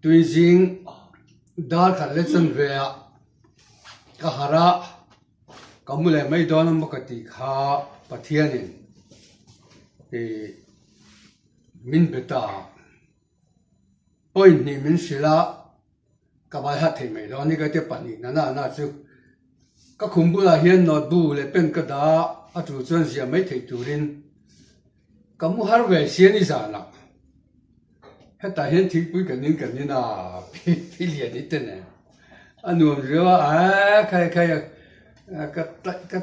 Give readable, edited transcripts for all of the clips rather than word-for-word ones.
tui jing dar khat le chan ve a ka hara kamule mai don makati kha pathianin min beta point ni min sila ka bai hat thei mai don ni ka te pani na chu ka khumbula hian not bu le pen ka da a tu chuan zia mai thei turin kamu har ve sian ni zana heta hian thik pui kan ni na pi lian ni ten anuam rewa khai ka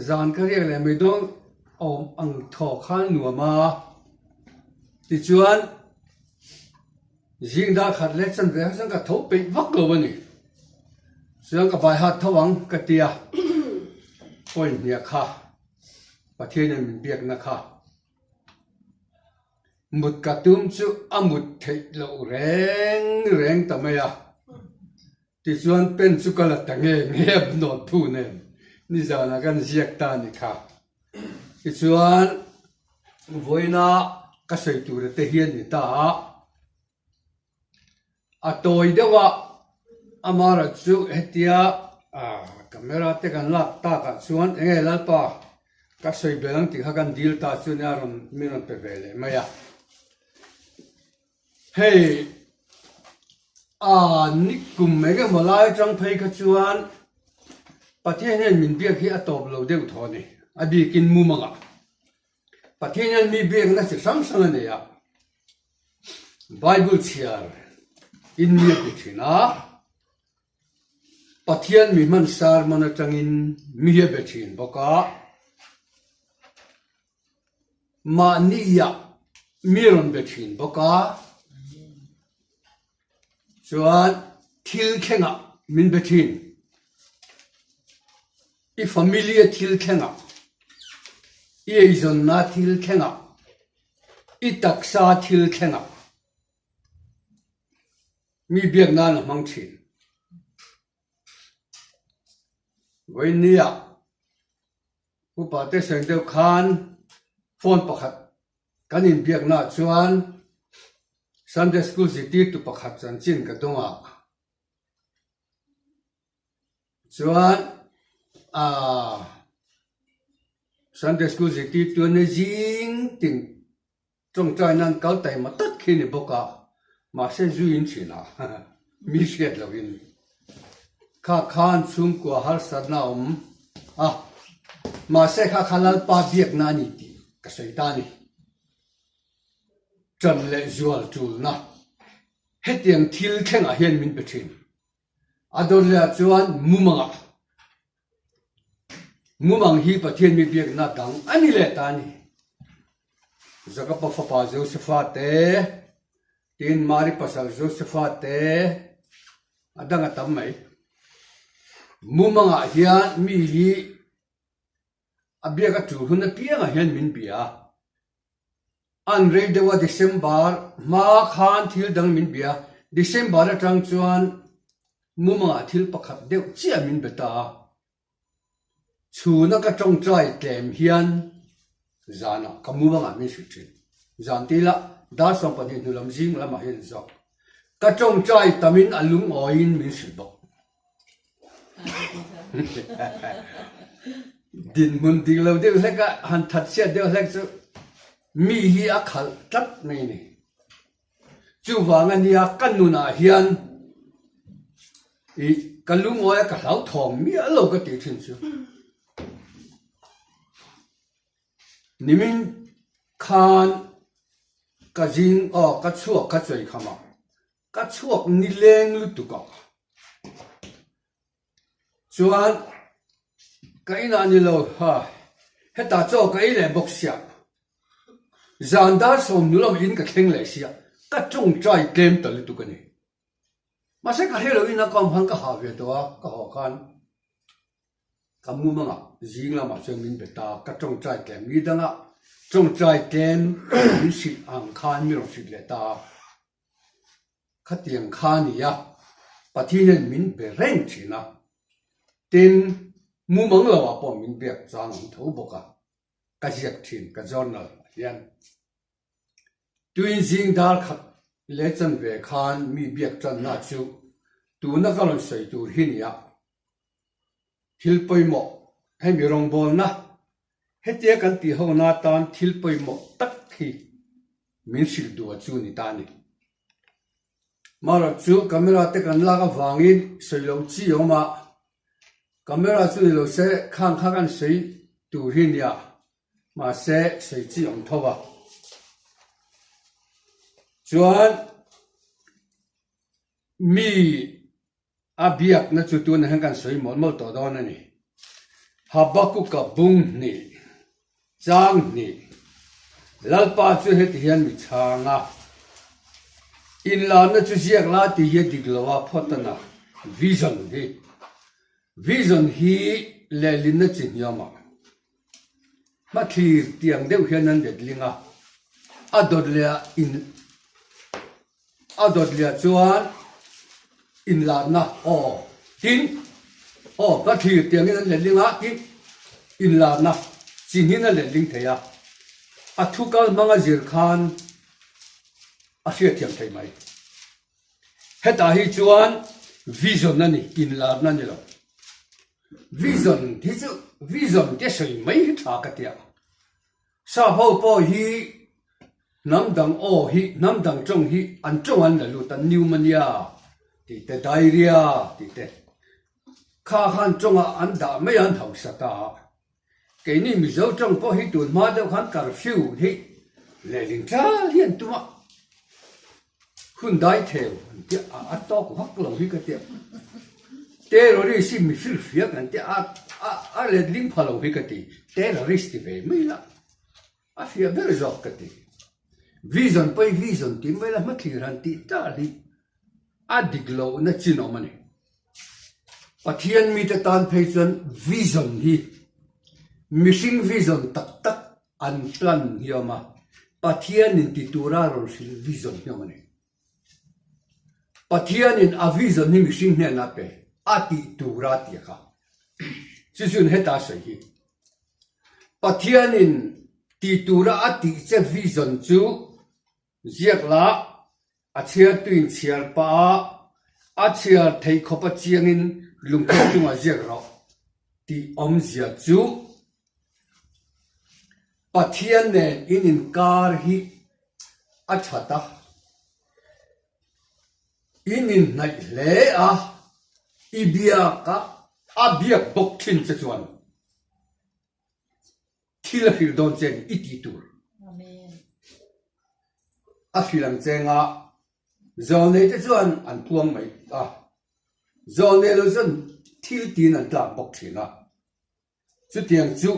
zan ka riak le mai dong om ang tho khan nuama ti chuan jing da khat le chan ve sang ka tho pe vak lo bani sang ka bai hat thawang ka tia point nia kha pathianin min biak na kha mut ka tum chu amut thei lo reng tamaya ti chuan pen chu kala tange ngep not thu ne ni zana kan ziak ta ni kha ti chuan voina ka sei tu re te hian ni ta a toi dewa amara chu hetia camera te kan lak ta ka chuan enge lalpa ka sei belang ti kha kan deal ta chu ne aron miron pe vele maya hey nikum mega malai chang phei ka chuan pathianin min biak hi atop lo deuh thoni abi kin mumanga pathianin mi biak na chi sam sang ne ya bible chiar in mi ku thina pathian mi man sar mana tangin mi he bethin boka ma niya miron bethin boka chuan thil khenga min bethin I familia thil khenga I eizon na thil khenga I taksa thil khenga mi biak na na mang thin voinia upa te seng deuh khan phone pakhat kanin biak na chuan Sunday school city tu pakhat chan chin ka donga chuan Sunday school city tu ne jing ting trong trai nan kal tai ma tat khini boka ma se zu in china mi sket lo in kha khan chung ko har sadna ma se kha khalal pa biak na ni ti ka sei ta ni chan le zual tul na hetiang thil khenga hian min bethin adon le chuan mumang hi pathian mi biak na dang ani le ta ni zakapa papa josepha te tin mari pasal josepha te adanga tam mai mumanga hian mi hi abiaka tu huna pianga hian min bia an rei dewa December ma khan thil dang min bia December atang chuan mumanga thil pakhat deuh chia min beta chuna ka tong trai tlem hian zana kamumanga min sithin zantila dar som pani nulam jing lama hian zo ka tong trai tamin alung oin min silbo din mun ding lo deuh leka han that sia deuh lek chu mi hi a khal tat mai ni chu wanga nia kanuna hian I kalung oya ka hlau thong mi a lo ka ti thin chu nimin khan ka jing ka chuak ka choi khama ka chuak ni leng lu tu ka chuan ka ina ni lo heta cho ka I le box sia zandar som nulam in ka kheng le sia ka chung trai tlem tal tu ka ni ma se ka helo ina kam han ka ha ve to ka ho khan kamumanga jingla ma che min beta ka chung trai tlem ni danga chung trai tlem mi si ang khan mi ro si le ta khatiang khan ni ya pathian min be reng thina tin mumang lawa po min biak chang tho boka ka jiak thin ka journal hian tuin jing dar khat lệ chân về khan mi biếc chân na chu tu na kalon sei tu hin ya thil poi mo hay mi rong bol na hetia kan ti ho na tan thil poi mo tak khi min sil du chu ni ta ni mara chu camera te kan la ka wangin sei lo chi oma camera chu lo se khang kan sei tu hin ya mà sẽ chi ông thâu à chuan mi abiak na chu tu na hang kan soi mol mol to do na ni habaku ka bung ni chang ni lalpa chu het hian mi changa in la na chu siak la ti ye diglawa photana vision hi le lin na chin yama mà khi tiếng đều hiện lên được linh à đột lệ chuan in là na tin mà khi tiếng hiện lên linh à tin in là na chỉ hiện lên linh thế à thu cao mang azir khan sẽ tiếng thế mai hết ta hi chuan vision này in là na như là vision thì chứ vision cái sự mấy thà cái tiệt sa hậu po hi nam dang trong hi an trong an là lu tan pneumonia thì te diarrhea thì te kha khan trong an da mấy an thầu sa ta cái này mi dấu trong po hi tuần ma đâu khan curfew thì lệ linh cha hiền tu mà hun dai theo thì to của hắc lòng hi cái tiệt thế rồi đi xin mi phil phiền anh thì lệ linh phá lòng hi cái tiệt thế rồi đi στη về mấy là phía bên dọc cái gì vision bay vision thì mới là mất thì rằng thì ta đi diglo nó chỉ nó mà này Pathian mi ta tan patient vision hi mission vision tak an plan hi mà Pathian in titura rồi xin vision hi mà này Pathian in a vision ni mission hi na pe titura ti ka chỉ xin hết ta sai hi Pathian in titura ati che vision chu ziak la achia tuin chial pa achia thei khopa chiangin lungkho chunga ziak ro ti om zia chu Pathian ne in kar hi achata in nai le ibiaka abiak bok thin che chuan thila hil don chen iti tur amen a filang chenga zone te chuan an puang mai zone lo zon thil tin an tla bok thina chu tiang chu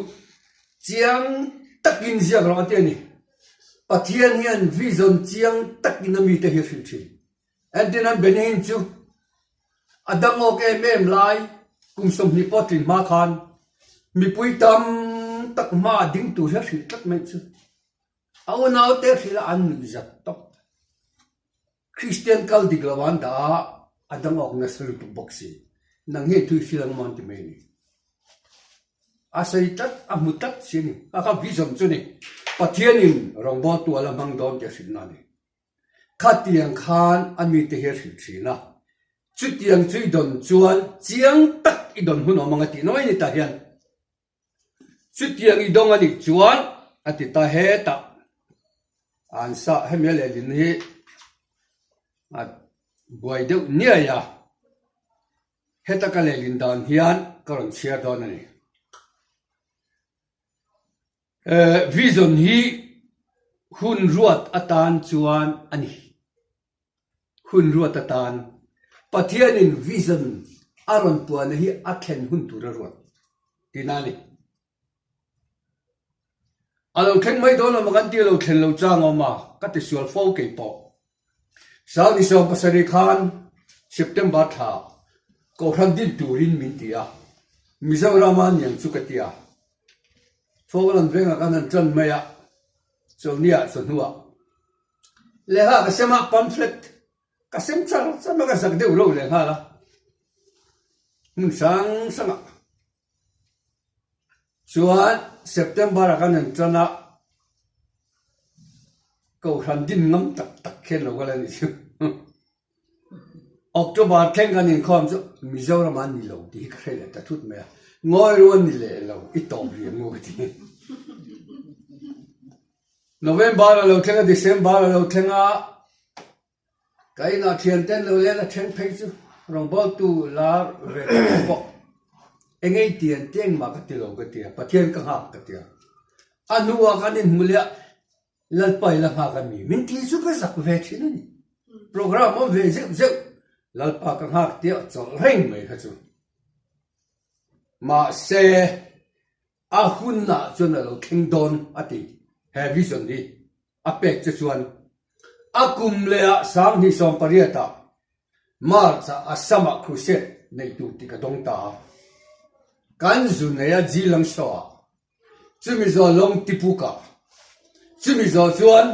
chiang takin zia ro te ni Pathian hian vision chiang takin mi te hi fil thin and then an benin chu adango ke mem lai kum som ni potin ma khan mi pui tam tak ma ding tu ra shi tak mai chu au nau te shi la an ni zat top Christian kal diglawan da adang ok na sir tu boxi nang he tu filang mon ti mai ni asai tat amutat sin aka vision chu ni Pathian in rongbo tu ala mang don te sin na ni khatiang khan ami te her shi thina chu tiang chui don chuan chiang tak I don hun omanga ti noi ni ta hian chu tiang I dong ani chuan ati ta he ta an sa he me le lin hi buai deuh nia ya he ta ka le lin dan hian karon chia don ani vision hi hun ruat atan chuan ani hun ruat atan Pathian in vision aron puan hi akhen hun tura ruat tinani alo theng mai don ma kan ti lo thlen lo chang oma ka ti sual fo ke po sau ni so pasari khan September tha ko ran din turin min tia Zoram yang chu ka tia fo lan venga kan an chan maya chongnia sonua le ha ka sema pamphlet ka sem char sama ka sak deu lo le ha la sang sanga chuan September kan an chana ko ran din ngam tak tak khen lo cái này chứ October khen cái này không chứ Zoram anh đi lâu thì cái này ta thút mẹ ngồi luôn đi lệ lâu ít tàu gì ngồi thì November là lâu khen December là lâu khen cái nào thiền tên lâu lên là khen phải chứ rong bao tu là về bọc anh ấy tiền tiền mà cái tiền cái tiền Pathian cái hạt cái tiền anh nuôi cái này mua lại lần bảy lần hai cái mình thì giúp cái giặc về thế này program mà về dễ lần bảy cái hạt tiền cho rèn mấy cái chứ mà xe hun na cho nó kinh đồn ati heavy vision đi apek cho chuan akum le sang ni som pariata marcha asama crusade nei tu ti ka dong ta kan zu ne ya ji lang so chumi zo long tipuka chumi zo chuan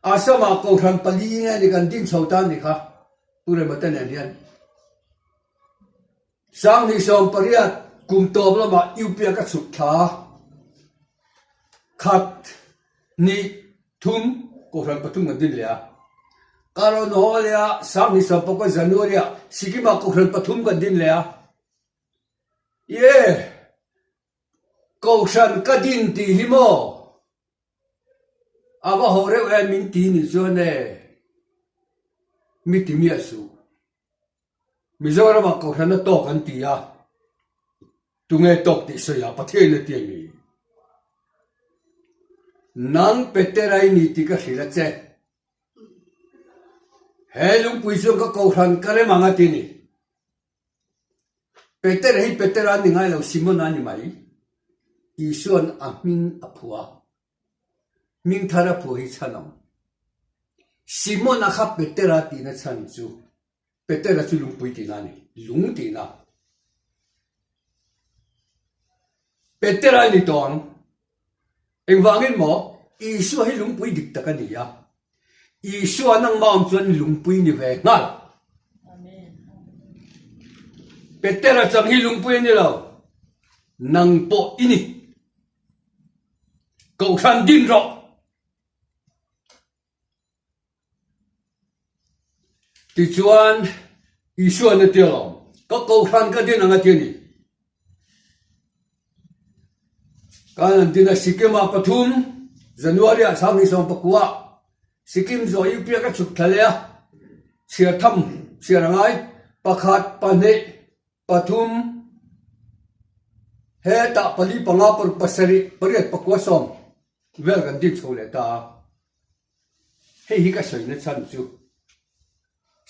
asama ko khan pali nge ni kan din chautan ni kha pure matan ne sang ni som pariat kum to bla ma upia ka chuk tha khat ni thum ko khan patum din le karo no le sang ni som ko january sikima ko khan pathum ka din le ye ko khan ka din ti himo ava hore e min ti ni zo ne mi ti mi asu mi zo ra ma ko khan to kan ti ya tu nghe tộc thì soi à, Pathian là tiền gì, nang peterai ni tika khila che, helung puisong ka kauhan kare mga tini, peteran ni ngai lau Simon ani mai, isuan aming apua, ming thara puhi chanam, Simon akha petera tina chanju, petera chu lung pui tina ni, lung tina. Petera ni tong eng wangin mo isu hi lungpui dik takania isu anang maam chuan lungpui ni ve ngal amen Petera chang hi lungpui ni lo nang po ini ko khan din ro ti chuan isu an ti lo ko khan ka din anga ti ni kan tina sikima pathum January sang ni som pakua sikim zo upia ka chuk thalea chia tham chia rangai pakhat pane pathum he ta pali panga par pasari pariat pakua som vel kan dik chole ta he hi ka soina chan chu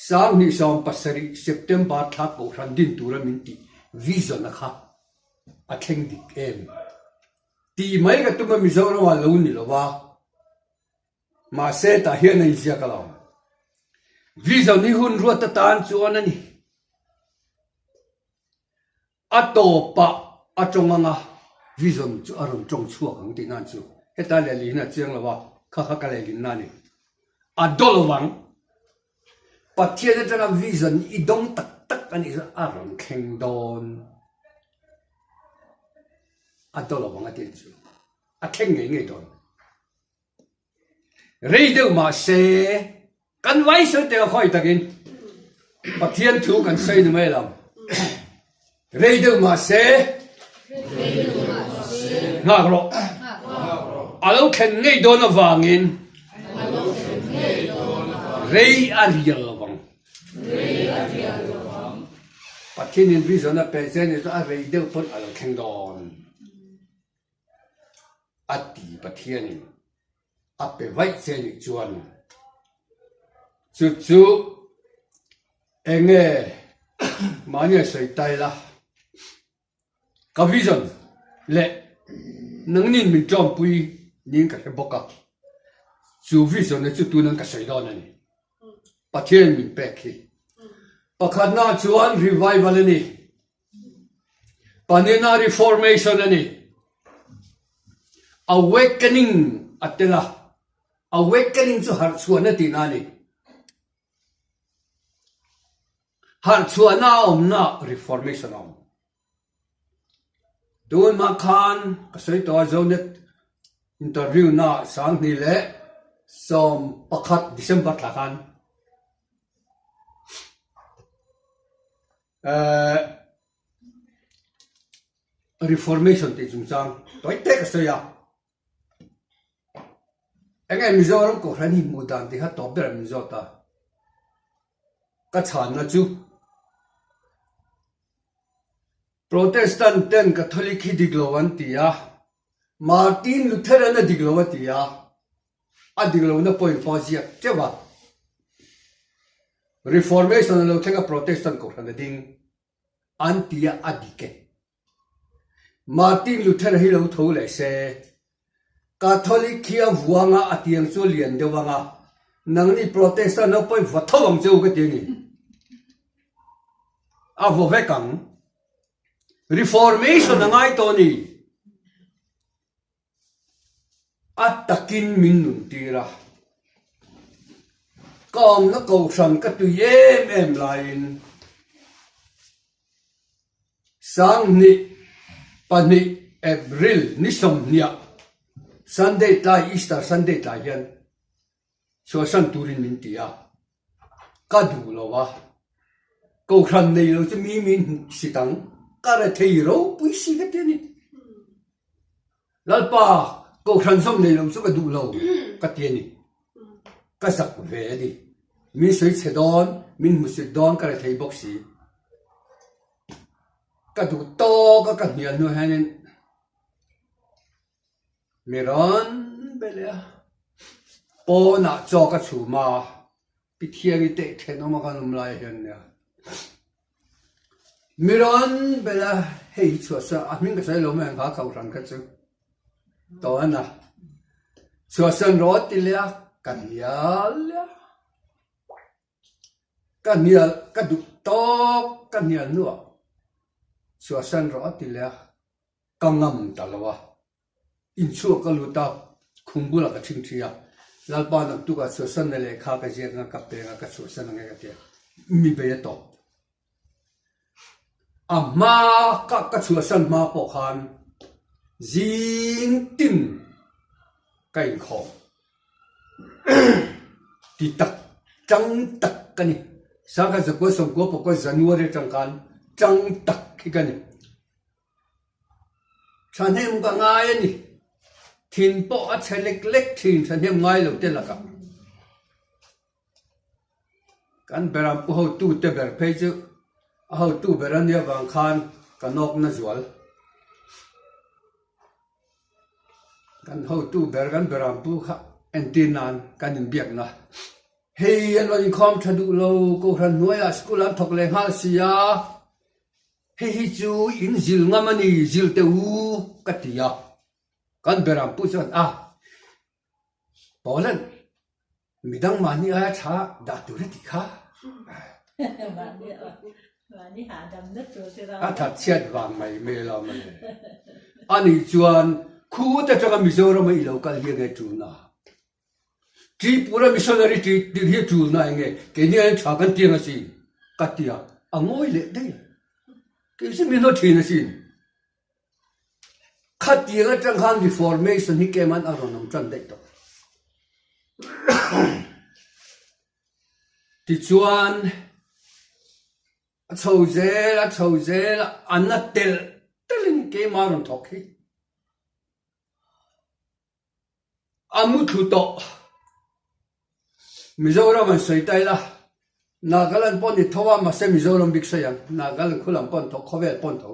sang ni som pasari September tha ko ran din tura minti vision na kha a theng dik em ti mai ka tuma mi Zoram wa lo ni lo wa ma se ta hian nei sia ka lo vision ni hun ruat ta tan chu anani ato pa atonganga vision chu aron chong chuak ang ti nan chu heta le li na chiang lo wa kha ka le lin na ni adolwang Pathian ta vision I dong tak ani aron kheng don adolwang atin chu a kheng nge don reido ma se kan vai so te khoi takin Pathian thu kan sei ni mai lam reido ma se nga ro alo khen nge don awangin rei arialwang Pathian in vision a present is a reido pon alo khen don ati Pathianin ape vai cheni chuan chu enge mania sei tai la ka vision le nangnin min chom pui ning ka boka chu vision ne chu tu nang ka sei don ani Pathian min pekhi pakhat na chuan revival ani panena reformation ani awakening atela awakening chu har chuana ti na ni har chuana na reformation om don ma khan ka sei to zonet interview na sang ni le som pakhat December thakan reformation ti chung chang toi tek so ya anh Mizoram ko rani mudan ti ha to ber Mizota ka chan na chu Protestant ten Catholic hi diglowan tia Martin Luther na diglowa tia a diglo na point pozia chewa reformation lo thega Protestant ko rani ding antia adike Martin Luther hi lo tho le se Catholic kia vuanga atiang chu lian dewanga nangni Protestant no point vathawang cheu ka tini a vo vekang reformation ngai toni atakin minun tira kom na ko san ka tu em lain sang ni pani April ni som nia Sunday ta Easter Sunday ta yan so san turin min tia ka du lo wa ko khan nei lo chu mi min sitang ka ra thei ro pui si ka te ni lalpa ko khan som nei lo chu ka du lo ka te ni ka sak ve ni min soi che don min mu se don ka ra thei bok si ka du to ka hian no hanin Miron belea po na cho ka chuma pithiari te theno ma kan umlai hian ya Miron bela hei chua sa amin ka sai lo men ka ka ran ka chu to ana chua san ro ti le kan ya ka du to kan ya nu chua san ro ti le ka ngam ta lawa in chu ka luta khungbula ka thingthia lalpa na tu ka sosan le kha ka je nga ka pe nga ka sosan nga ka te mi be to amma ka sosan ma po khan jing tin kai kho ti tak chang tak ka ni sa ka za ko som ko po ko January chang kan chang tak ki ka ni chanem ka ngai ni Thin po at selek lek thin sa nem ngai lo te laka kan beram po ho tu te ber phei chu a ho tu beran ya wang khan kanok na zwal kan ho tu ber kan beram pu kha entinan kan in biak na hei an in khom thadu lo ko ran noya school an thok le hal sia hei chu in zil ngamani zil te u katia kan beram pu chuan Poland midang mani a cha da tu ri ti kha mani ha dam na tu se ra a that chat wang mai me la ma le ani chuan khu ta cha Mizoram mai lo kal hi nge tu na ti pura missionary ti hi tu na nge ke ni an cha kan ti nga si katia angoi le dei ke si mi no thi na si khát tiếng ở trong hàng reformation hi kem an aron nam chan dei to ti chuan a chho zel an tel telin ke maron thok hi amu thu to Mizoram an sei tai la Nagaland pon ni thowa ma se Mizoram bik sayang Nagaland khulam pon thok khovel pon tho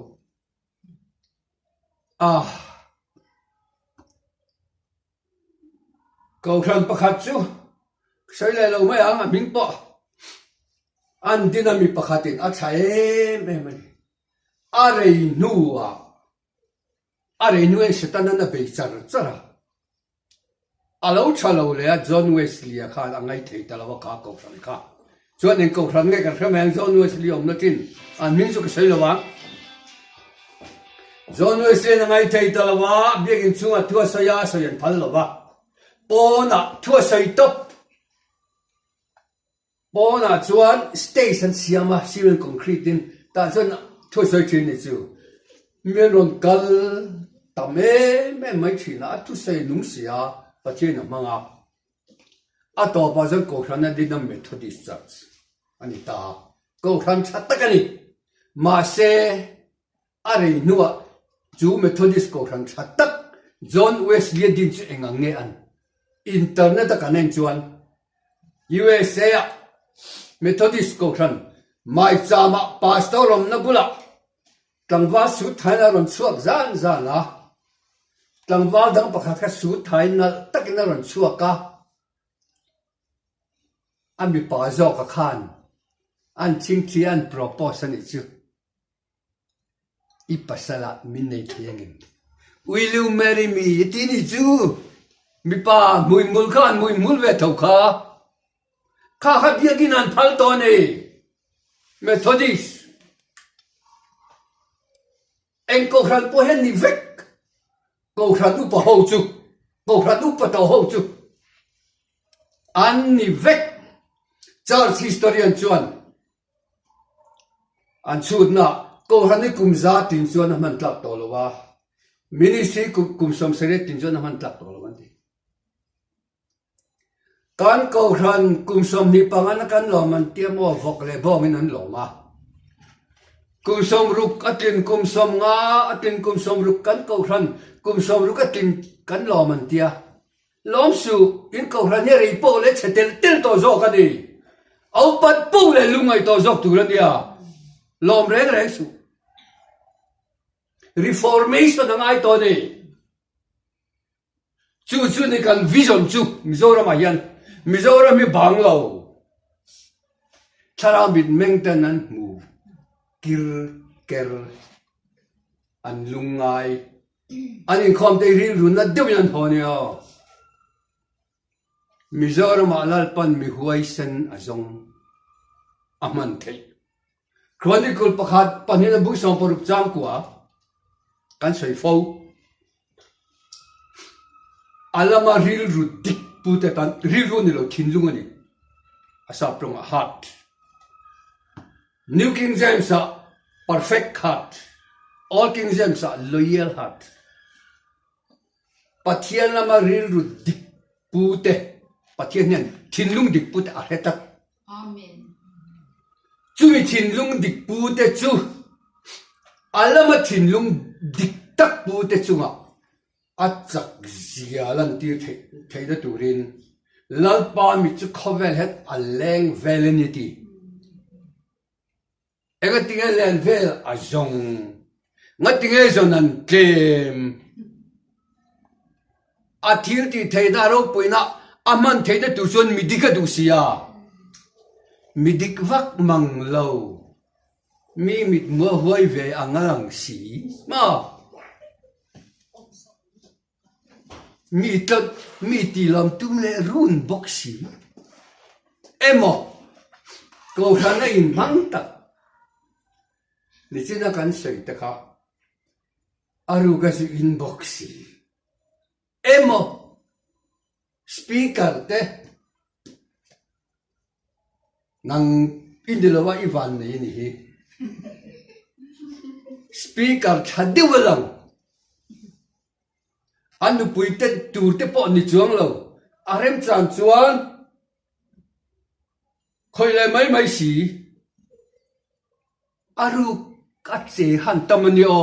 cầu thần pakhat chu sei le lo mai ang ming po an dinami pakhatin a chai me are nu e setana na be chara alo chalo le John Wesley kha angai thei talawa ka ko thang kha chuan en ko thang nge ka thramang John Wesley om na tin an ming chu ka sei lo wa John Wesley ngai thei talawa biagin chunga thua saya sayan phal lo wa pona thua sai top pona chuan station siama cement concrete din ta chuan thua sai chin ni chu meron kal tame me mai thina thu sai nung sia pathian manga a to pa zan ko khran di na Methodist Church ani ta ko khran that tak ani ma se are nuwa chu Methodist ko khran that tak John Wesley din chu engang nge an internet ka nen chuan USA Methodist ko khran mai chama pastor rom na bula tlangwa su thaina ron chuak zan zan la tlangwa dang pakhat ka su thaina takina ron chuak ka ami pa zo ka khan an ching chi an propose ani chu I pasala min nei thiangin will you marry me tini chu mi pa mui mul khan mui mul ve thau kha kha kha biagin an phal to nei Methodist en ko khran po hen ni vek ko khran u pa ho chu ko khran u pa to ho chu an ni vek church historian chuan an chut na ko khran ni kum za tin chuan man tlak to lo wa ministry kum som seret tin chuan man tlak to lo man ti kan ko khran kum som ni pangan kan lo man tiamo vok le bong in an lo ma kum som ruk atin kum som nga atin kum som ruk kan ko khran kum som ruk atin kan lo man tia lom su in ko khran ne rei po le chetel tel to zo ka ni au pat pu le lungai to zo tu ran dia lom reng reng su reformation ngai to ni chu ni kan vision chu Zoram ayan Zoram mi bang lo thara bit mengten an mu kir ker an lungai an in khom te ri run na deuyan phonio Zoram alal pan mi huai sen azong aman thei chronicle pakhat panin bu som porup cham kwa kan soi fo alama ril ru dik pute tan ril ru ni lo thinlung ani asa prong a heart New King James a perfect heart all King James a loyal heart pathian lama ril ru dik pute pathian nen thinlung dik pute a hetak Amen. chu mi thinlung dik pute chu alama thinlung dik tak pute chunga achak zialan ti theida turin lalpa mi chu khovel het aleng velenity ega tinga len vel azong ngatinge zonan tlem athir ti theida ro puina aman theida tu chon midika du sia midik vak mang lo mi mit mo huai ve angalang si ma mi ti lam tum le run boxi emo ko khana in mang ta ni china kan sei ta kha aru ga si in boxi emo speaker te nang indilawa ivan ni hi speaker chadiwalang anu puite turte po ni chuang lo arem chan chuan khoi le mai si aru ka che han tamani o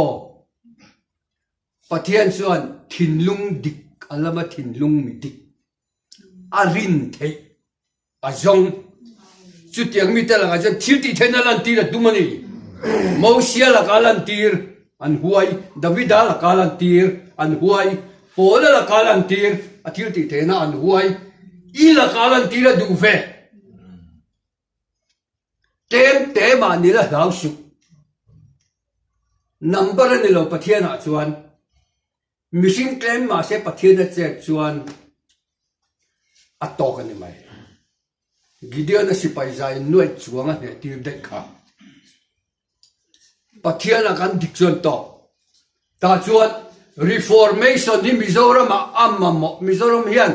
pathian chuan thinlung dik alama thinlung mi dik arin thei azong chu tiang mi te la ga thil ti thena lan ti la dumani Mosia la kalan tir an huai Davida la kalan tir an huai Paula la kalan tir athil ti thena an huai I la kalan tira du ve tem te ma ni la lau su number ni lo pathian a chuan missing claim ma se pathian a che chuan atok ani mai Gideon a sipai zai nuai chuanga ne tir dek kha pathian a kan dik chuan to ta chuan reformation ni Zoram amamo Zoram hian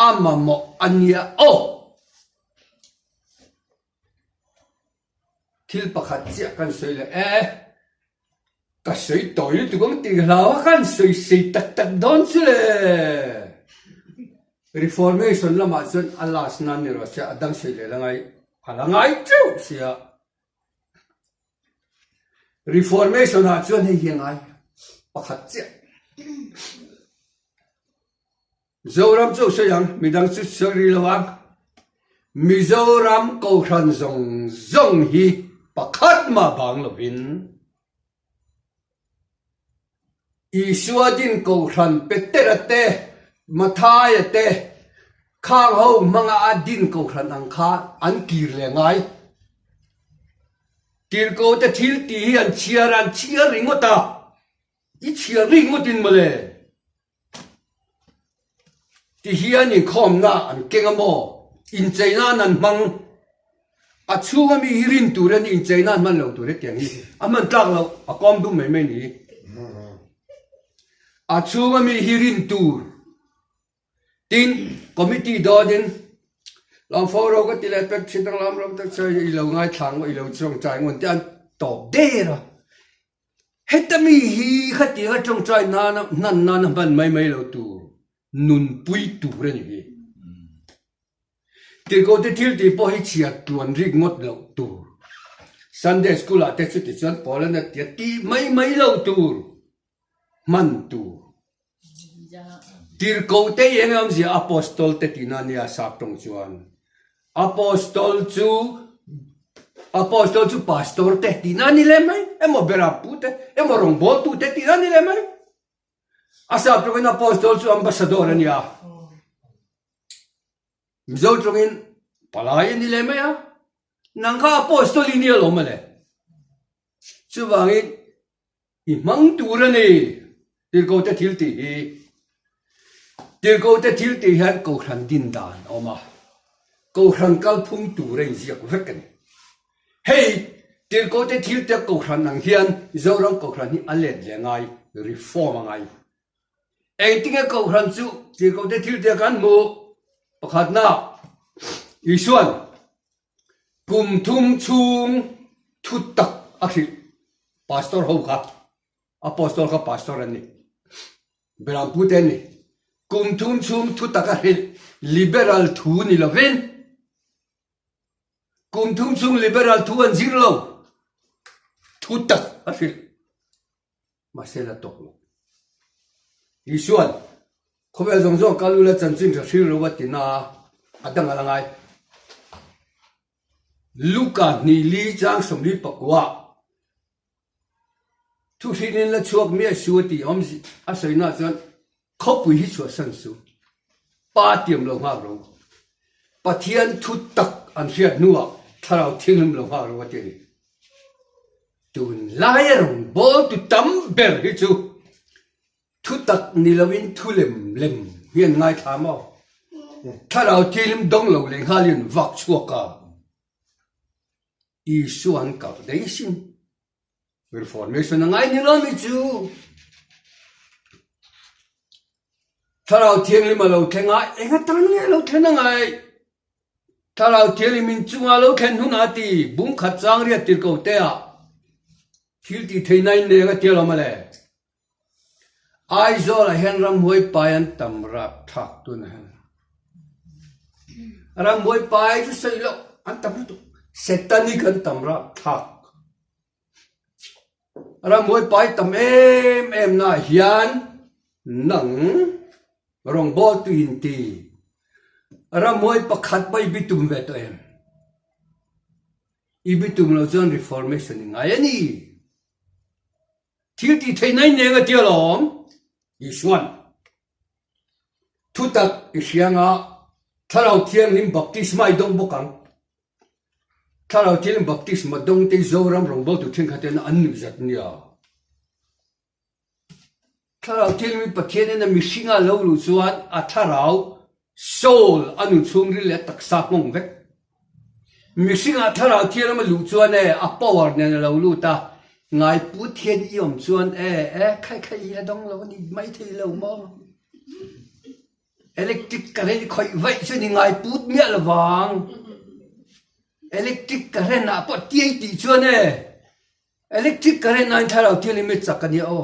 amamo ania o thil pakhat chia kan sei le ka sei toi tu gong ti lawa kan sei tak tak don chule reformation lama chun Allah snan ni ro sia adang sei le langai halangai chu sia reformation ha chun hi hingai pakhat che Zoram chu sayang midang chu sari lawang Mizoram ko khan zong hi pakhat ma bang lovin Isuadin ko khan peterate mathayate khang ho manga adin ko khan ang kha an kir le ngai tir ko te thil ti an chia ringota I chia ringotin male ti hian in khom na an kengamo in chaina nan mang achunga mi hirin turan in chaina man lo ture tiang hi aman tlak lo akom du mai ni achunga mi hirin tur tin committee do din lam foro ko ti le pek chitang lam ro tak chai I lo ngai thang I lo chong chai ngon tan top de ra hetami hi khati ga chong chai nan ban mai lo tu nun pui tu re ni ti ko te thil ti po hi chia tuan rig ngot lo tu Sunday school a te chu ti chan polan na ti mai lo tu man tu tir ko te yengam si apostol te tinania sak tong chuan apostol chu pastor te tinani le mai emo bera pute emo rong bol tu te tinani le mai asap tong apostol chu ambassador ania Mizo trongin palaya ni le mai nangka apostol ini lo male chu wangin I mang turani tir ko te thil ti han ko khan din dan oma ko khan kal phung tu rein ziak vekan hey tir ko te thil te ko khan nang hian zoram ko khan ni alet le ngai reform ngai eng tinga ko khan chu tir ko te thil te kan mu pakhat na isuan kum thum chung thu tak akhi pastor ho kha apostol kha pastor ani beram puteni kum thum chung thu tak akhi liberal thu ni loven kum thum chung liberal thu an zero thu tak akhi masela toklo isuan khobe zong kalula chanchin thil ro watina adang alangai Luka ni li chang somli pakwa thu thinin la chuak mi suati omsi asoina chan khopui hi chu san su pa tiam lo nga ro pathian thu tak an fiat nuwa tharau thingim lo nga ro wati tun lairong bol tu tam ber hi chu thu tak ni lawin thulem lem hian ngai thamo tharau thingim dong lo le halin vak chuaka isuan ka deisin reformation ngai ni lo mi chu tharau thiang lim lo thenga enga tan nge lo thena ngai tharau thiang min chunga lo khen huna ti bung khat chang ria tir ko te a thil ti theinai ne ga tel male ai zo la hen ram hoi payan tamrak thak tu na ram hoi pai chu sei lo an tam tu setani kan tamrak thak ram hoi pai tam em na hian nang rong bo tu in ti ram hoi pakhat pai bitum ve to em I bitum lo zon reformation ngai ani thil ti theinai ne ga tialom isuan thu tak isianga tharau thiang lim baptisma I dong bokang tharau thiang baptisma dong te zoram rong bo tu thing khaten an nu zat nia tharau thiang mi pathian na mi singa lo lu chuan a tharau soul anu chung ri le tak sa mong vek mi singa tharau thiang ma lu chuan e a power ne lo lu ta ngai pu thian iom chuan khai ya dong lo ni mai thei lo mo electric current khoi vai chu ni ngai put mia lawang electric current a po ti ti chuan electric current nine tharau thian limit chakani o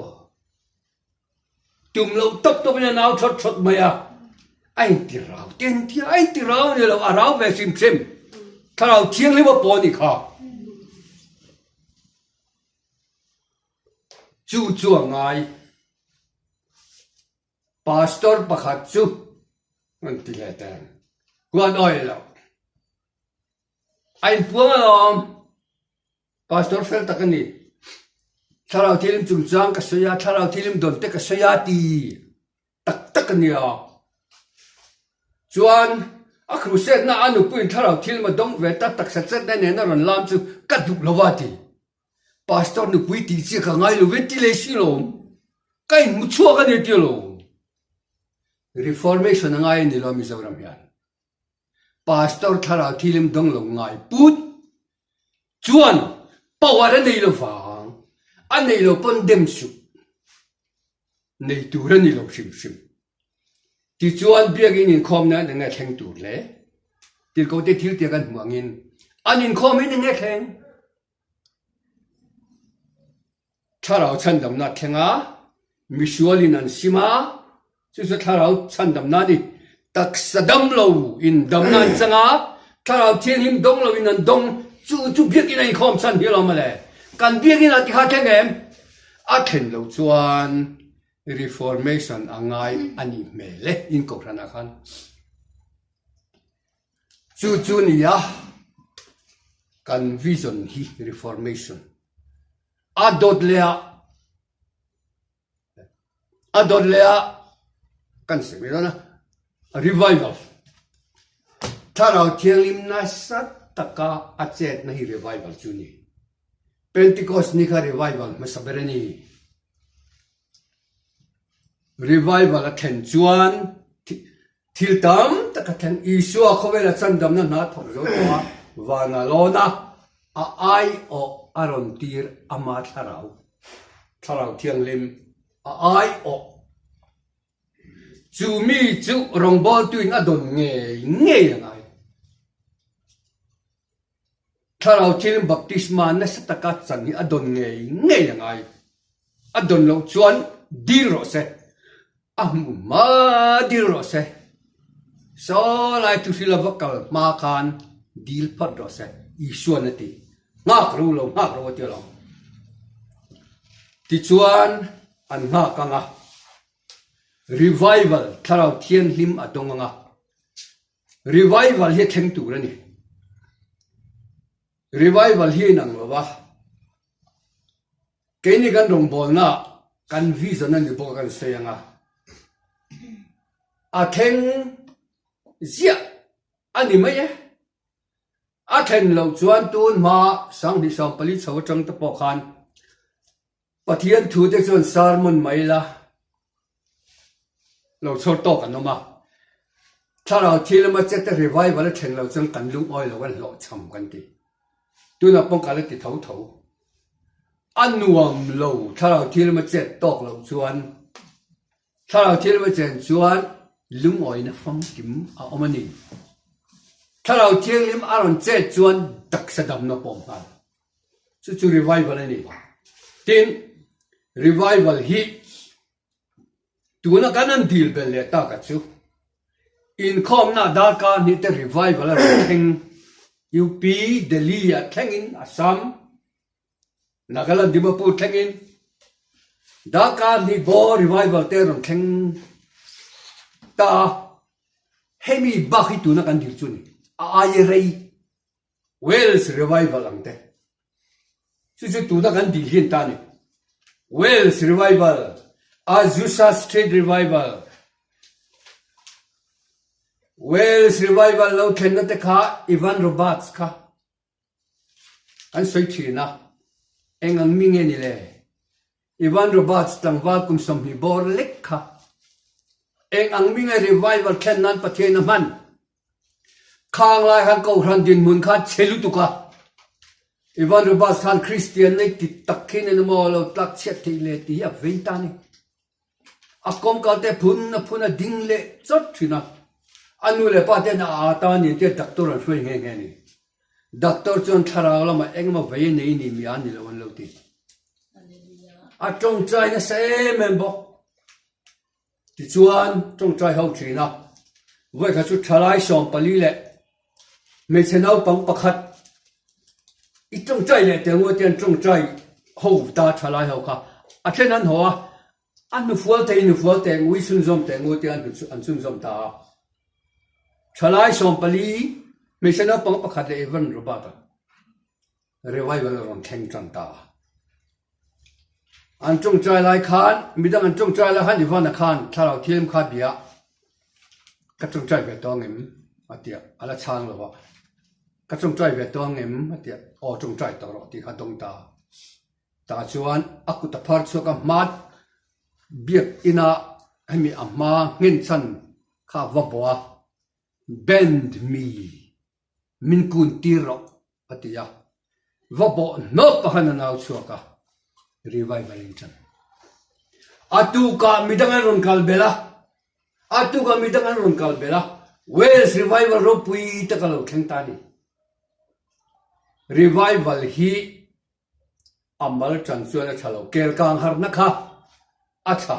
tum lo top top na naw thot maya anh ti rau tiền thì anh ti rau này là rau về sim sim thà rau thiêng lấy một bò đi khá chú ngai pastor pakhat chu an ti le tan quan oi lo anh puang lom pastor fel takani tharau thilim chung chang ka soya tharau thilim don te ka soya ti tak ania chuan a kruset na anu puin tharau thil ma dong ve ta tak sat sat ne na ron lam chu ka duk lowati pastor nu pui ti chi ka ngai lo ventilation lo kai mu chua ka ne ti lo reformation ngai ni lo mi Zoram hian pastor tharau thilim dong lo ngai put chuan power nei lo wang an nei lo pon dem su nei tu ra ni lo sim sim ti chuan biagin in khom na nga thleng tur le til ko te thil te kan hmuangin an in khom in nga thleng tharau chandam na thlenga misualin an sima chu tharau chandam na ni tak sadam lo in dam nan changa tharau thianghim dong lo in an dong chu biagin ai khom chan hi lo ma le kan biagin a ti ha theng em a thlen lo chuan reformation angai ani mele in ko rana khan chu ni ya kan vision hi reformation adot lea kan se na revival tharau thianghim na sat taka achet na hi revival chu ni Pentecost ni kha revival ma saberani revival a khen chuan thil tam taka khen isua khowela chandam na thok zo wa wanga lona a ai o aron tir ama tharau thianglim a ai o chu mi chu rongbol tuin adon nge ngai tharau thilim baptisma na sataka chan hi adon nge ngai adon lo chuan dir ro se ma dir ro se so lai tu sila vakal ma khan dil phat ro se isuanati ngak ru ti lo ti chuan an nga kanga revival tharau thian hlim adonga revival hi theng tu rani revival hi nang lo ba keini kan rong bol na kan vision ani bo kan sayanga a theng zia ani mai a theng lo chuan tun ma sang ni som pali chaw tang ta po khan pathian thu te chuan sermon mai la lo chor to kan no ma tharau thilama chet revival a theng lo chang kan lung oi lo kan lo cham kan ti tuna pong kala ti thau anuam lo tharau thilama chet tok lo chuan tharau thilama chen chuan lung oi na fam kim a omani tharau thianglim aron che chuan dak sadam na pom han chu revival ani tin revival hi tuna kanan dil bel le ta ka chu in khom na da ka ni te revival a theng UP Delhi a thengin Assam Nagaland Dimapur thengin Dhaka ni bo revival te ron theng ta hemi bakhi tu na kan dil chuni ai rei Wales revival angte chu tu na kan dil hin ta ni Wales revival Azusa Street revival Wales revival lo khen na te kha Ivan Roberts kha an soi thina engang minge ni le Ivan Roberts tangwa kum som hi bor lek kha engang minge revival khen nan pathian man khang lai han ko ran din mun kha chelu tu ka Ivan Roberts khan Christian nei ti takhin en mo lo tak chet thi le ti ya veita ni akom ka te phun ding le chot thina anu le pa te na ata ni te doctor an hrui nge ni doctor chon tharau lama engma ve nei ni mi an ni lo an lo ti a tong trai na se membo ti chuan tong trai ho thina vậy cả chút thalai som pali lệ mấy xe nào bằng bạc hạt ít trong trái lệ tiếng ngô tiền trong trái hậu ta thalai hậu cả à trên anh hoa anh nu fual te ngui sun zom te ngô tiền anh sun zom ta thalai som pali mấy xe nào bằng bạc hạt lệ vẫn rồi ta revival ron theng trăng ta anh trong trái lại khan mi đang anh trong trái lại han ivan khan thalao thiêm khan bia các trong trái về to ngem à tiệt ala chang lo wa các trong trái về to ngem à tiệt o trong trái to ro ti kha dong ta chuan akut phar chu ka mat biak ina hemi amma ngin chan kha va boa bend me min kun tiro atia va bo no pa han na chu ka revival in chan atu ka midang ron kalbela atu ka midang ron kalbela Wales revival ro pui ta kalo kheng ta ni revival hi amal chan chuan thalo kel kang har na kha acha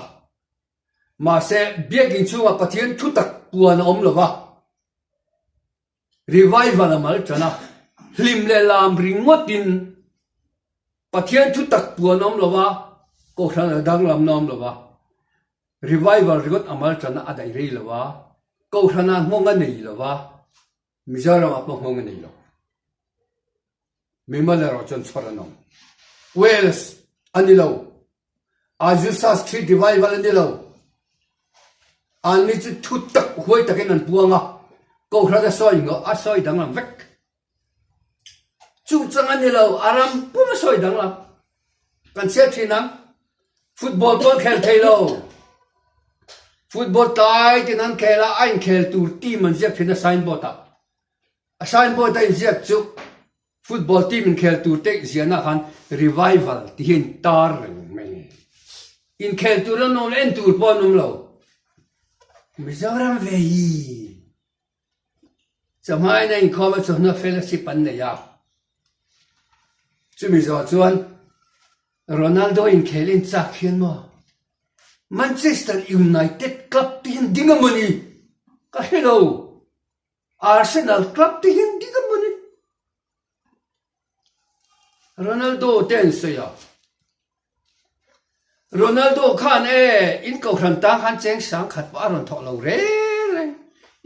ma se biakin chuwa pathian thu tak puan om lova revival amal chana hlim le lam ringotin pathian thu tak puan om lova ko thang dang lam nom lova revival rigot amal chana adai rei lova ko thana ngonga nei lova Zoram apong ngonga nei lo memala ro chon chhoranom Wales anilo ajusa street revival anilo ani chu thu tak hoi takin an puanga ko thada soi ngo a soi dang lam vek chu chang anilo aram puma soi dang lam kan sia thinam football ball khel thailo football tai tin an khela ain khel tur team an ziak thina signboard a signboard ai ziak chu football team in khel tur te ziana khan revival ti hin tar me in khel tur no en tur pon num lo Zoram vei chamai na in khoma chu na fellowship an ne ya chu mi zo chuan Ronaldo in khelin chak hian mo Manchester United club tin dingamani ka hello Arsenal club tin dingamani Ronaldo ten soya Ronaldo khan in ko khan ta khan cheng sang khat pa ron tho lo re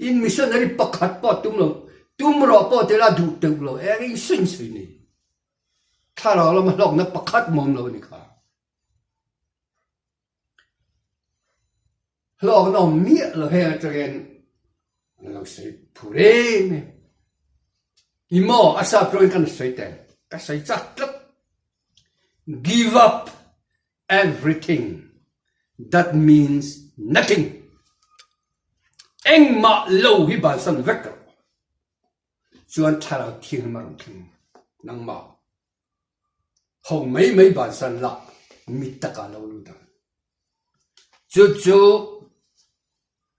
in missionary pakhat po tum ro po te la du te lo in sin sin ni tharo lo ma lok na pakhat mom lo ni kha lok no mi lo he again lo sei pure me imo asa pro kan sei ten ka sei chat give up everything that means nothing eng ma lo hi ban san vek chuan thara thing mar thing nang ma ho mấy ban san la mi ta ka lo lu da chu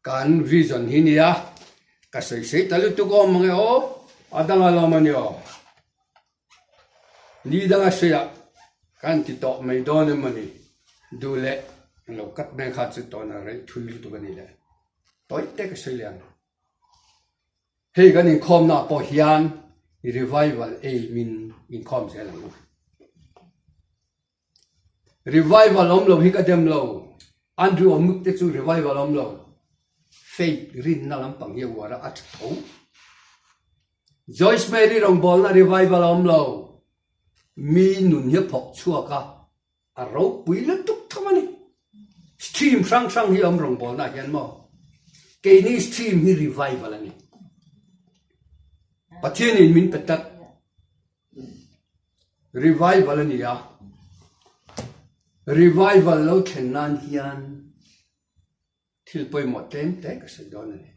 kan vision hi nia ka sei talu tu ko mange o adanga lo mani o ni danga sia kan ti to mai don mani dule lo kat me kha chu to na re thui tu bani le toi te ka sei lian hei kan in khom na po hian revival min in khom se la revival om lo hi ka dem lo Andrew omuk te chu revival om lo faith rin na lam pang ye wara at tho Joyce Mary rong bol na revival om lo mi nun ye phok chua ka a ro pui la tuk thamani stream sang hi om rong bol na hian mo ke ni stream hi revival ani Pathianin min petat revival ani ya revival lo thenan hian thil poi mo tem te ka se don ani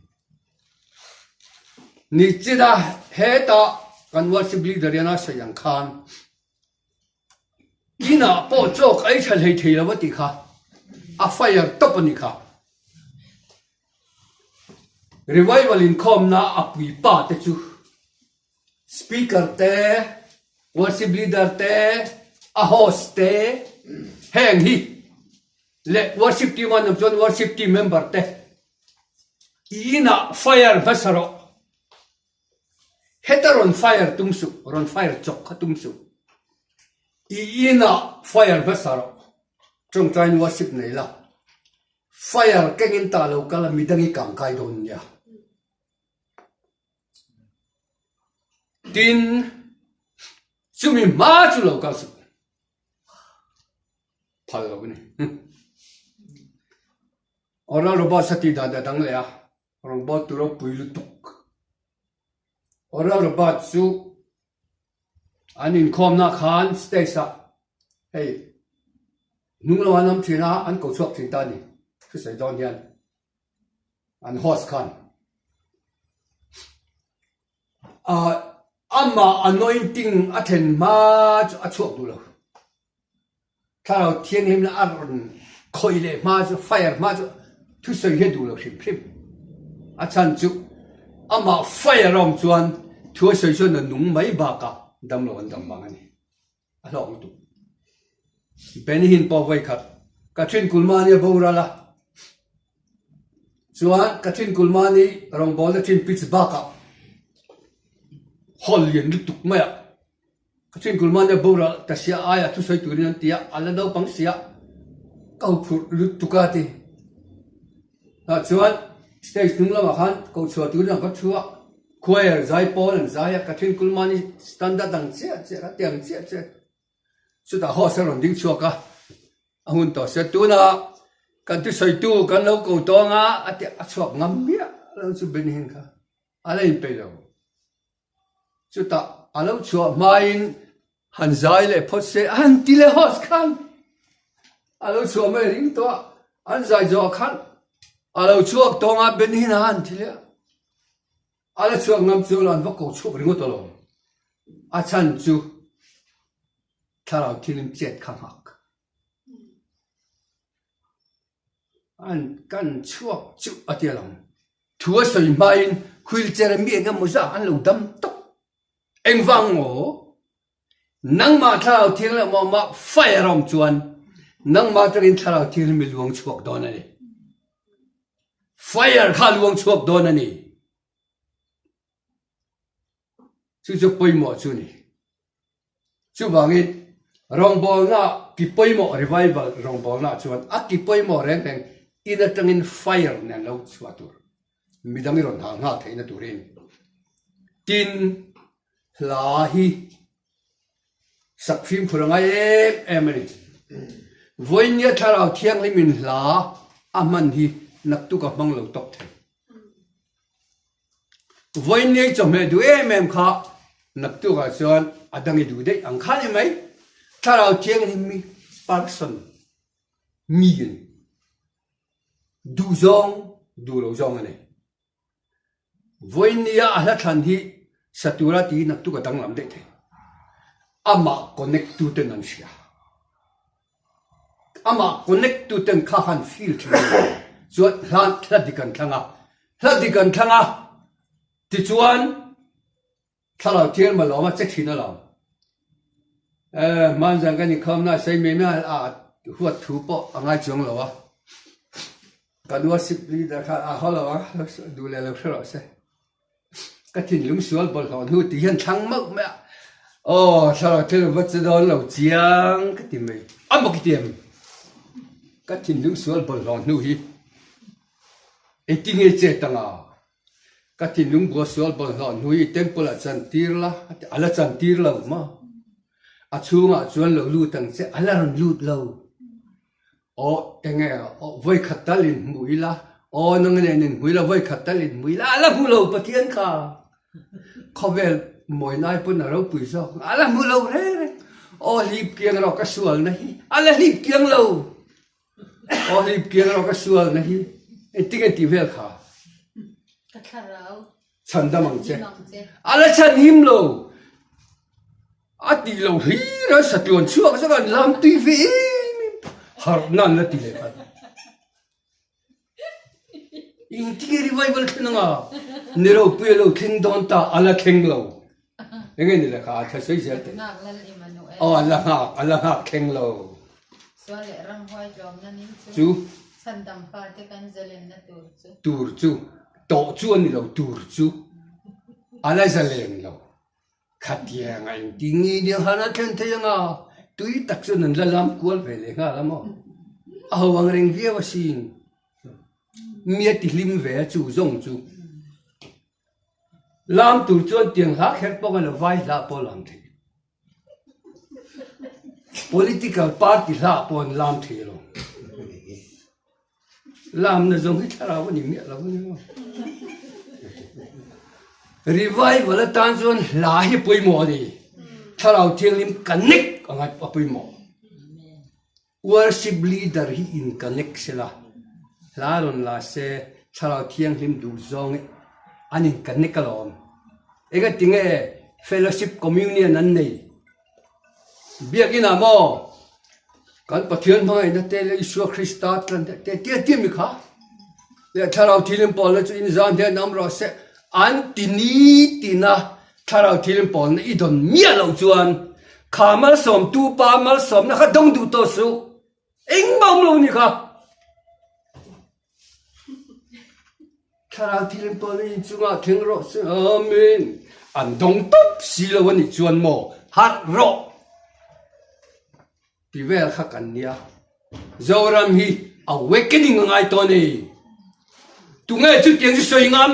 ni chida heta kan worship leader yana sayang khan ina po chok ai thal hei thei lawati kha a fire top ani kha revival in khom na apui pa te chu speaker te worship leader te a host te heng hi le worship team an jon worship team member te ina fire basaro hetaron fire tumsu ron fire chok tumsu ina fire basaro trong train worship nei la fire kengin ta lo kala midangi kang kai don ya tin sumi ma chu lo ka su phal lo ni ora ro ba sati da da dang le ya rong ba tu ro pui lu tuk ora ro ba chu anin khom na khan stay sa hey nung lo anam thina an ko chok thin ta ni cứ sai don hian an host khan ama anointing athen ma a chuak du lo thao thiang lim na aron khoile ma chu fire ma chu thu sai he du lo hrim hrim a chan chu ama fire rom chuan thu sai chu na nung mai ba ka dam lo an dam bang ani a lok tu ben hin po vai khat ka thin kulmani bora la chuan ka thin kulmani rong bol na thin pitch ba ka hol yen lutuk maya ka thin kulmani bora ta sia aya thu sai turin tia ala do pang sia kau phur lutuka ti ha chuan stage nung lama khan ko chua turin ka chua choir zai pol an zai ka thin kulmani standard dang che che ra tiang che che chu ta ho sa ron ding chua ka ahun to se tu na kan tu sai tu kan lo ko to nga ati a chuak ngam bia lo chu ben hin kha ala in pe lo chu ta alo chua main han zai le phot se han ti le hos khan alo chua me ring to an zai zo khan alo chuak to nga ben hin han ti le ala chuak ngam chu lan va ko chu ring to lo a chan chu tharau thilim chet khang hak an kan chuak chu atialam thua soi main khuil cher mi ngam mo za an lo dam tok eng wang ngo nang ma tharau thil la mo ma fire rom chuan nang ma tarin tharau thil mi luang chuak don ani fire kha luang chuak don ani chu chu poimo chu ni chu bangin rong bol na ki poimo revival rong bol na chuan a ki poimo reng reng ina tangin fire na lo chuatur midami ron ha nga theina turin tin lahi sakphim phurangai emani voinya tharau thiang limin la aman hi naktu ka mang lo tok the voinya chome du em kha naktu ka chuan adangi du dei ang khani mai tharau thiang himi person miin du zong du lo zong ane voinia ala than hi satura ti nak tu ka dang lam de the ama connect to ten an sia ama connect to ten kha han feel thri so hlan hladikan thanga ti chuan thala thian ma lo ma che thina lo man jang ka ni khom na sai me na a huat thu po anga chung lo wa kan worship leader kha a hola wa du le lo thro se ka tin lung sual bol hon hu ti hian thang mak ma o thara thil wat che don lo chiang ka ti mai am ki tiam ka tin lung sual bol hon hu hi e ti nge che tanga ka tin lung bo sual bol hon hu hi temple a chan tir la ala chan tir lo ma a chunga chuan lo lu tang che ala ron lut lo o enge o voi khatalin muila o nang ne nin muila voi khatalin muila ala mulo pathian kha khovel moi nai pun na ro pui so ala mulo re o lip kiang ro ka sual nahi ala lip kiang lo o lip kiang ro ka sual nahi etinge ti vel kha ka tharau chanda mang che ala chan him lo ati lo hi ra satyon chuak sa kan lam ti vi har nan na ti le khan in ti revival thnanga nero puelo king don ta ala king lo enge ni le kha tha sei se te nak lan Emmanuel o ala ha king lo so le rang hoi jom na nin chu san dam fa te kan zelen na tur chu tur chu โตชวนเราตูรจูอะไรจะเลี้ยงเราขัดแย้งไงที่งี้เดียวหานาเทนเทียงอ่ะตุยตักส่วนนั้นละลำกวลไปเลยค่ะละมั้งเอาวังเริงเวียวสิงเมียติลิมเวจูจงจูลำตูจวนเตียงหักเห็ดปกันเราไว้ละปอลำที political party ละปอนลำทีลงลำนั่นจงให้ทาราวันนี้เมียเราวันนี้ revival ละตานจวนหลายปุยหมอดีถ้าเราเที่ยงลิมกันนิกอะไรปุยหมอ worship leader ฮีอินกันนิกสิละลาลอนลาเซถ้าเราเที่ยงลิมดูจงอันนี้กันนิกกันลอมเอกติงfellowship communion นั่นนี่เบียกินามอกันปะเทียนมาเนี่ยเตลิสุคริสต์ตัดกันเตเตียมิค่ะแล้วถ้าเราที่ลิมปอลแล้วจะอินจานเดียนน้ำรอเซอันตินีตินะถ้าเราที่ลิมปอลเนี่ยอีดอนเมียเราจวนขามาสมตูปามาสมนะคะต้องดูตัวสูเอ็งบ้าเรานี่ค่ะถ้าเราที่ลิมปอลเนี่ยจุงอาถึงรอเซอาเมนอันดงตุ๊บสิละวันนี้จวนโมฮัดรอที่เวลขักันเนี่ยZoram hi awakening ngai to ni tu ngai chu tiang chu soi ngam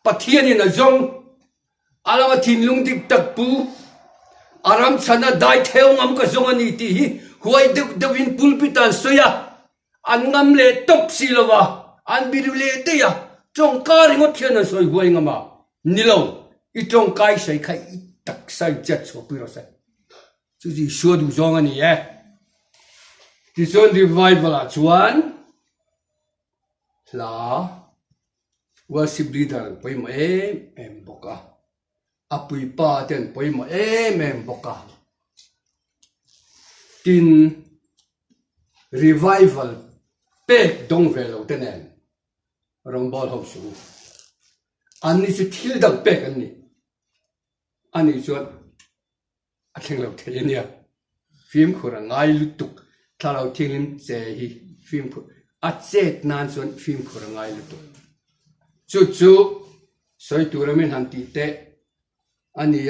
Pathianin na zong alawa thin lung dik tak pu aram chana dai theo ngam ka zong ani ti hi huai de win pulpitan soya an ngam le top silawa an biru le te ya chong ka ringot thian na soi huai ngama nilo I chong kai sai khai tak sai jet so pi ro sai chu ji sho du zong aniที่ส่วนรีไวฟ์ละชวนลาว่าสิบลีดาร์ไปมาบอกอ่ะอปุยป้าเต็นไปมาบอกอ่ะทินรีไวฟ์ลเป็ดดงเวลเต็นรองบอลเขาสูอันนี้จะทิลดังเป็ดอันนี้ส่วนอันที่เราเทียนเนี่ยฟิล์มคนง่ายลุตุกถ้าเราทิ้งลิมเจฮีฟิล์มอัดเจ็ดนานส่วนฟิล์มคนง่ายลุตุจู่ๆสวยตัวเราไม่ทันตีเตะอันนี้